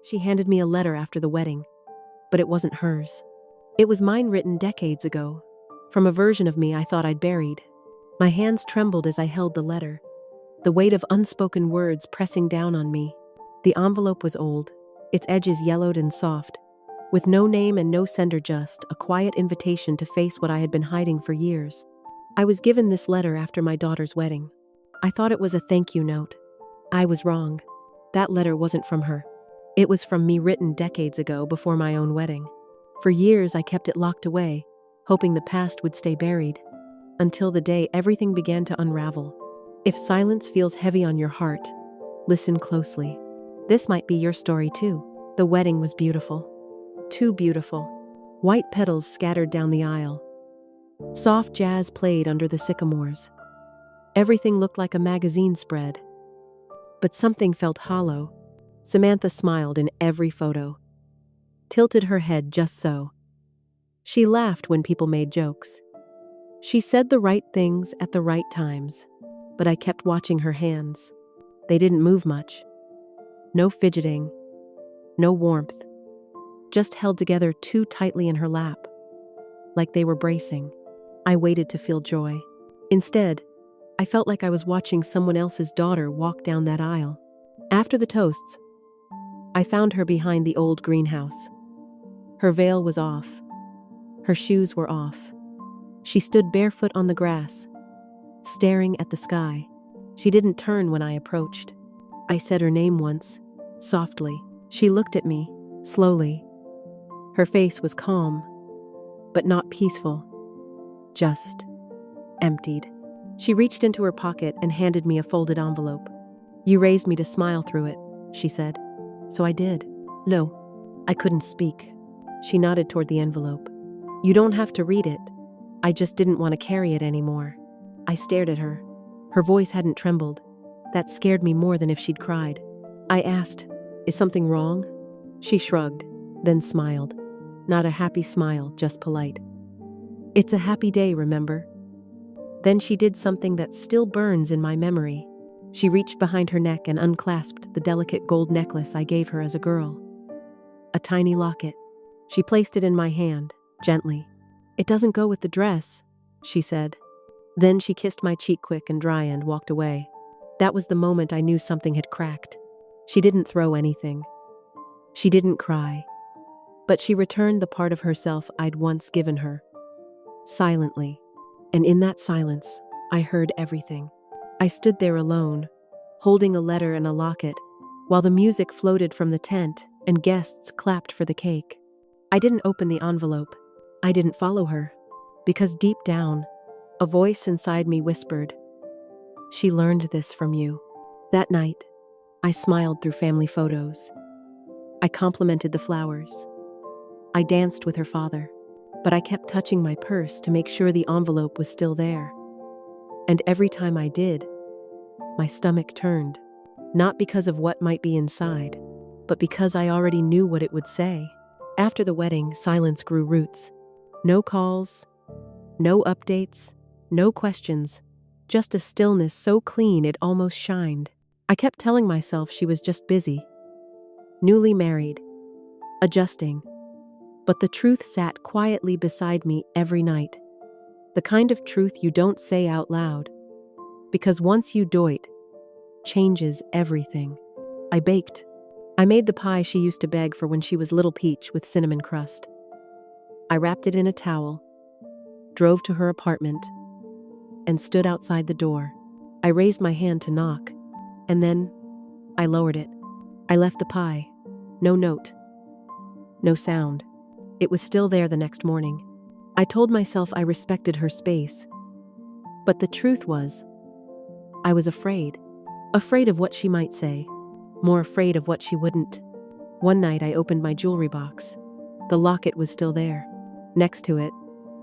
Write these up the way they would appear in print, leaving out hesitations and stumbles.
She handed me a letter after the wedding, but it wasn't hers. It was mine, written decades ago, from a version of me I thought I'd buried. My hands trembled as I held the letter, the weight of unspoken words pressing down on me. The envelope was old, its edges yellowed and soft, with no name and no sender, just a quiet invitation to face what I had been hiding for years. I was given this letter after my daughter's wedding. I thought it was a thank you note. I was wrong. That letter wasn't from her. It was from me, written decades ago, before my own wedding. For years I kept it locked away, hoping the past would stay buried, until the day everything began to unravel. If silence feels heavy on your heart, listen closely. This might be your story too. The wedding was beautiful. Too beautiful. White petals scattered down the aisle. Soft jazz played under the sycamores. Everything looked like a magazine spread. But something felt hollow. Samantha smiled in every photo, tilted her head just so. She laughed when people made jokes. She said the right things at the right times, but I kept watching her hands. They didn't move much. No fidgeting, no warmth, just held together too tightly in her lap, like they were bracing. I waited to feel joy. Instead, I felt like I was watching someone else's daughter walk down that aisle. After the toasts, I found her behind the old greenhouse. Her veil was off. Her shoes were off. She stood barefoot on the grass, staring at the sky. She didn't turn when I approached. I said her name once, softly. She looked at me, slowly. Her face was calm, but not peaceful, just emptied. She reached into her pocket and handed me a folded envelope. "You raised me to smile through it," she said. "So I did." No, I couldn't speak. She nodded toward the envelope. "You don't have to read it. I just didn't want to carry it anymore." I stared at her. Her voice hadn't trembled. That scared me more than if she'd cried. I asked, "Is something wrong?" She shrugged, then smiled. Not a happy smile, just polite. "It's a happy day, remember?" Then she did something that still burns in my memory. She reached behind her neck and unclasped the delicate gold necklace I gave her as a girl. A tiny locket. She placed it in my hand, gently. "It doesn't go with the dress," she said. Then she kissed my cheek quick and dry and walked away. That was the moment I knew something had cracked. She didn't throw anything. She didn't cry. But she returned the part of herself I'd once given her. Silently. And in that silence, I heard everything. I stood there alone, holding a letter and a locket, while the music floated from the tent and guests clapped for the cake. I didn't open the envelope. I didn't follow her, because deep down, a voice inside me whispered, "She learned this from you." That night, I smiled through family photos. I complimented the flowers. I danced with her father, but I kept touching my purse to make sure the envelope was still there. And every time I did, my stomach turned, not because of what might be inside, but because I already knew what it would say. After the wedding, silence grew roots. No calls, no updates, no questions, just a stillness so clean it almost shined. I kept telling myself she was just busy, newly married, adjusting. But the truth sat quietly beside me every night. The kind of truth you don't say out loud, because once you do it, changes everything. I baked. I made the pie she used to beg for when she was little peach with cinnamon crust. I wrapped it in a towel, drove to her apartment, and stood outside the door. I raised my hand to knock, and then I lowered it. I left the pie. No note. No sound. It was still there the next morning. I told myself I respected her space. But the truth was, I was afraid. Afraid of what she might say. More afraid of what she wouldn't. One night I opened my jewelry box. The locket was still there. Next to it,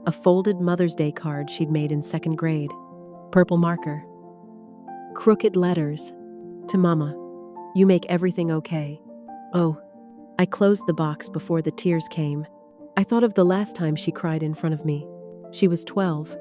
a folded Mother's Day card she'd made in 2nd grade. Purple marker. Crooked letters. To Mama. You make everything okay. Oh. I closed the box before the tears came. I thought of the last time she cried in front of me. She was 12.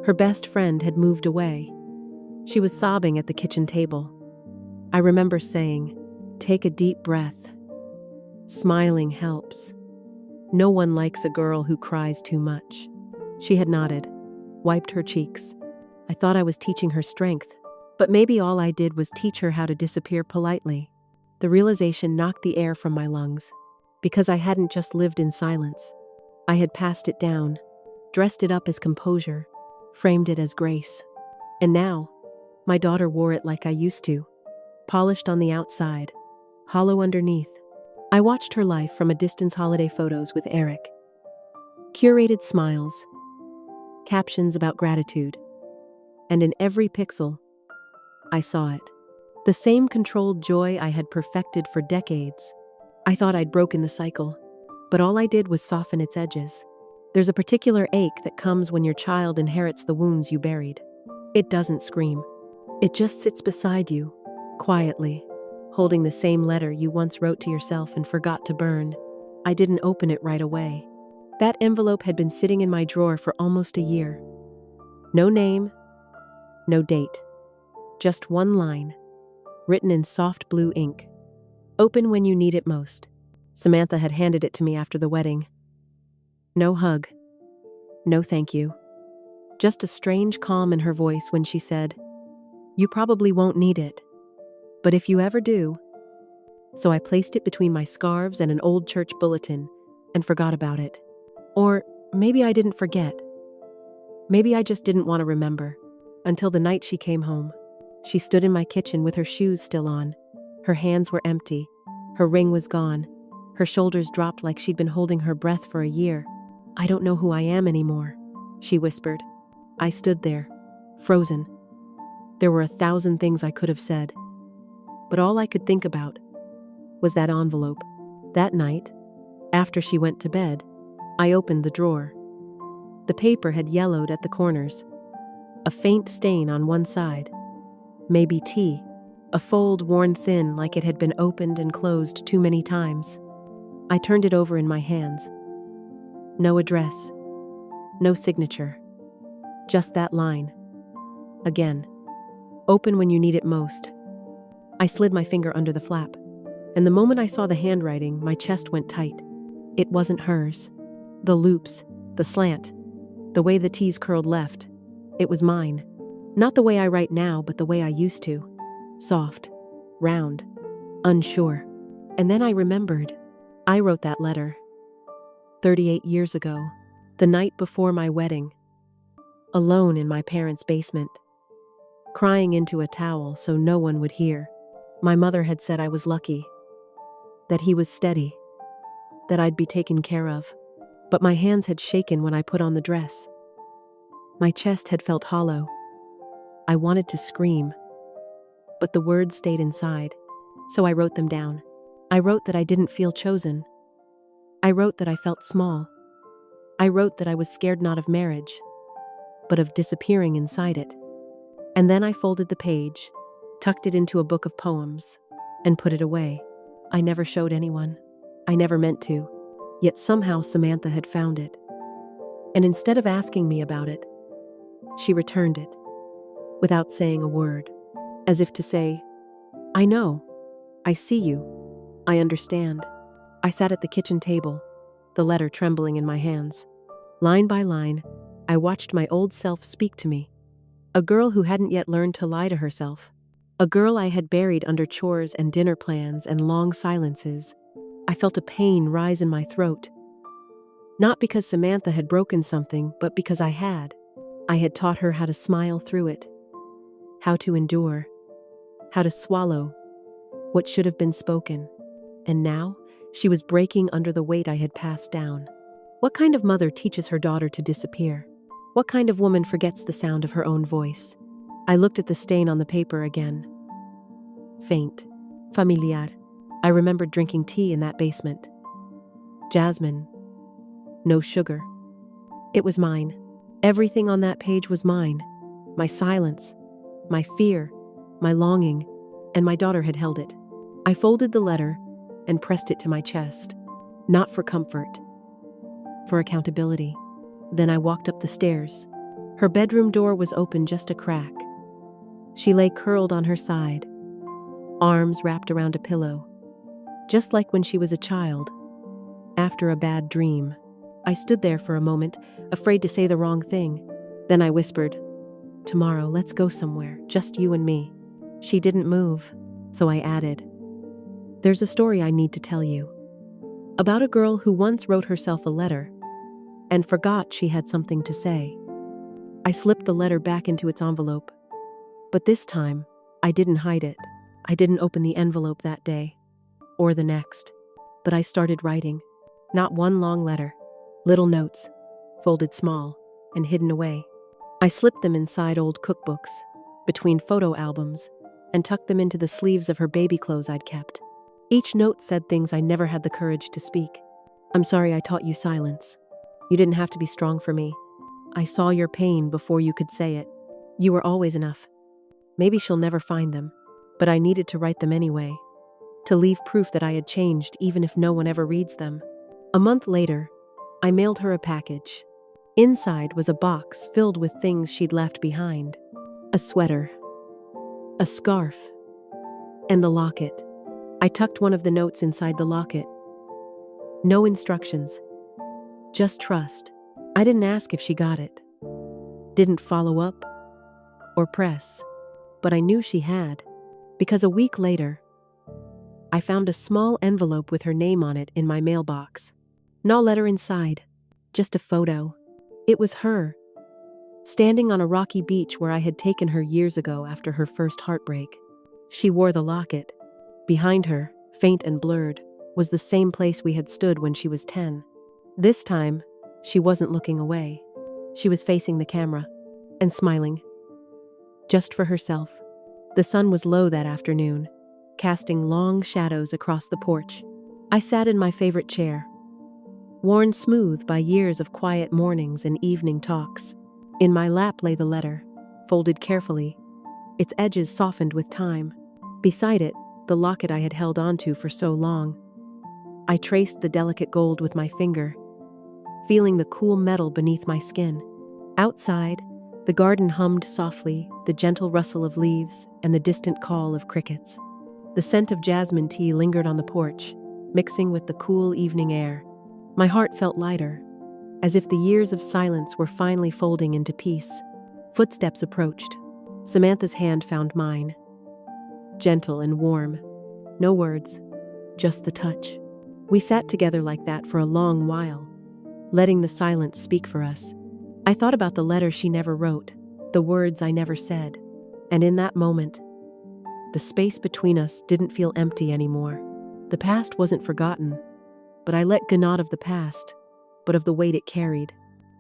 Her best friend had moved away. She was sobbing at the kitchen table. I remember saying, "Take a deep breath. Smiling helps. No one likes a girl who cries too much. She had nodded, wiped her cheeks. I thought I was teaching her strength, but maybe all I did was teach her how to disappear politely. The realization knocked the air from my lungs, because I hadn't just lived in silence. I had passed it down, dressed it up as composure, framed it as grace. And now, my daughter wore it like I used to, polished on the outside, hollow underneath. I watched her life from a distance, holiday photos with Eric. Curated smiles, captions about gratitude, and in every pixel, I saw it. The same controlled joy I had perfected for decades. I thought I'd broken the cycle, but all I did was soften its edges. There's a particular ache that comes when your child inherits the wounds you buried. It doesn't scream. It just sits beside you, quietly, holding the same letter you once wrote to yourself and forgot to burn. I didn't open it right away. That envelope had been sitting in my drawer for almost a year. No name, no date. Just one line, written in soft blue ink. Open when you need it most. Samantha had handed it to me after the wedding. No hug. No thank you. Just a strange calm in her voice when she said, "You probably won't need it, but if you ever do." So I placed it between my scarves and an old church bulletin and forgot about it. Or maybe I didn't forget. Maybe I just didn't want to remember. Until the night she came home. She stood in my kitchen with her shoes still on. Her hands were empty. Her ring was gone. Her shoulders dropped like she'd been holding her breath for a year. "I don't know who I am anymore," she whispered. I stood there, frozen. There were 1,000 things I could have said, but all I could think about was that envelope. That night, after she went to bed, I opened the drawer. The paper had yellowed at the corners. A faint stain on one side. Maybe tea. A fold worn thin like it had been opened and closed too many times. I turned it over in my hands. No address. No signature. Just that line. Again. Open when you need it most. I slid my finger under the flap, and the moment I saw the handwriting, my chest went tight. It wasn't hers. The loops, the slant, the way the T's curled left. It was mine. Not the way I write now, but the way I used to. Soft, round, unsure. And then I remembered. I wrote that letter 38 years ago, the night before my wedding. Alone in my parents' basement. Crying into a towel so no one would hear. My mother had said I was lucky. That he was steady. That I'd be taken care of. But my hands had shaken when I put on the dress. My chest had felt hollow. I wanted to scream. But the words stayed inside, so I wrote them down. I wrote that I didn't feel chosen. I wrote that I felt small. I wrote that I was scared not of marriage, but of disappearing inside it. And then I folded the page, tucked it into a book of poems, and put it away. I never showed anyone. I never meant to. Yet somehow Samantha had found it. And instead of asking me about it, she returned it, without saying a word, as if to say, "I know. I see you. I understand." I sat at the kitchen table, the letter trembling in my hands. Line by line, I watched my old self speak to me. A girl who hadn't yet learned to lie to herself. A girl I had buried under chores and dinner plans and long silences. I felt a pain rise in my throat. Not because Samantha had broken something, but because I had. I had taught her how to smile through it. How to endure. How to swallow what should have been spoken. And now, she was breaking under the weight I had passed down. What kind of mother teaches her daughter to disappear? What kind of woman forgets the sound of her own voice? I looked at the stain on the paper again. Faint. Familiar. I remembered drinking tea in that basement. Jasmine. No sugar. It was mine. Everything on that page was mine. My silence, my fear, my longing, and my daughter had held it. I folded the letter and pressed it to my chest. Not for comfort. For accountability. Then I walked up the stairs. Her bedroom door was open just a crack. She lay curled on her side, arms wrapped around a pillow. just like when she was a child, after a bad dream. I stood there for a moment, afraid to say the wrong thing. Then I whispered, "Tomorrow, let's go somewhere, just you and me." She didn't move, so I added, "There's a story I need to tell you. About a girl who once wrote herself a letter and forgot she had something to say." I slipped the letter back into its envelope. But this time, I didn't hide it. I didn't open the envelope that day, or the next. But I started writing. Not one long letter. Little notes, folded small and hidden away. I slipped them inside old cookbooks, between photo albums, and tucked them into the sleeves of her baby clothes I'd kept. Each note said things I never had the courage to speak. "I'm sorry I taught you silence. You didn't have to be strong for me. I saw your pain before you could say it. You were always enough." Maybe she'll never find them, but I needed to write them anyway, to leave proof that I had changed even if no one ever reads them. A month later, I mailed her a package. Inside was a box filled with things she'd left behind. A sweater, a scarf, and the locket. I tucked one of the notes inside the locket. No instructions, just trust. I didn't ask if she got it, didn't follow up or press, but I knew she had, because a week later, I found a small envelope with her name on it in my mailbox. No letter inside, just a photo. It was her, standing on a rocky beach where I had taken her years ago after her first heartbreak. She wore the locket. Behind her, faint and blurred, was the same place we had stood when she was 10. This time, she wasn't looking away. She was facing the camera and smiling, just for herself. The sun was low that afternoon, casting long shadows across the porch. I sat in my favorite chair, worn smooth by years of quiet mornings and evening talks. In my lap lay the letter, folded carefully, its edges softened with time. Beside it, the locket I had held onto for so long. I traced the delicate gold with my finger, feeling the cool metal beneath my skin. Outside, the garden hummed softly, the gentle rustle of leaves and the distant call of crickets. The scent of jasmine tea lingered on the porch, mixing with the cool evening air. My heart felt lighter, as if the years of silence were finally folding into peace. Footsteps approached. Samantha's hand found mine, gentle and warm. No words, just the touch. We sat together like that for a long while, letting the silence speak for us. I thought about the letter she never wrote, the words I never said, and in that moment, the space between us didn't feel empty anymore. The past wasn't forgotten, but I let go not of the past, but of the weight it carried.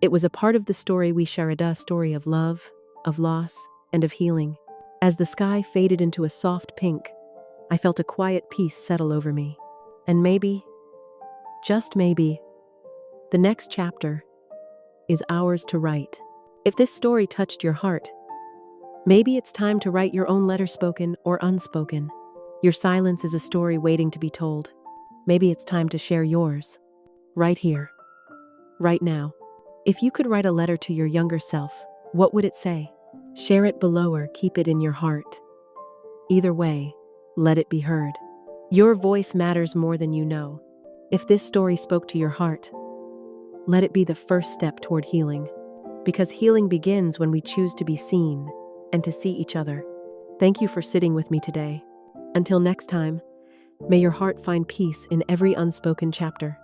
It was a part of the story we shared, a story of love, of loss, and of healing. As the sky faded into a soft pink, I felt a quiet peace settle over me. And maybe, just maybe, the next chapter is ours to write. If this story touched your heart, maybe it's time to write your own letter, spoken or unspoken. Your silence is a story waiting to be told. Maybe it's time to share yours. Right here, right now. If you could write a letter to your younger self, what would it say? Share it below or keep it in your heart. Either way, let it be heard. Your voice matters more than you know. If this story spoke to your heart, let it be the first step toward healing. Because healing begins when we choose to be seen and to see each other. Thank you for sitting with me today. Until next time, may your heart find peace in every unspoken chapter.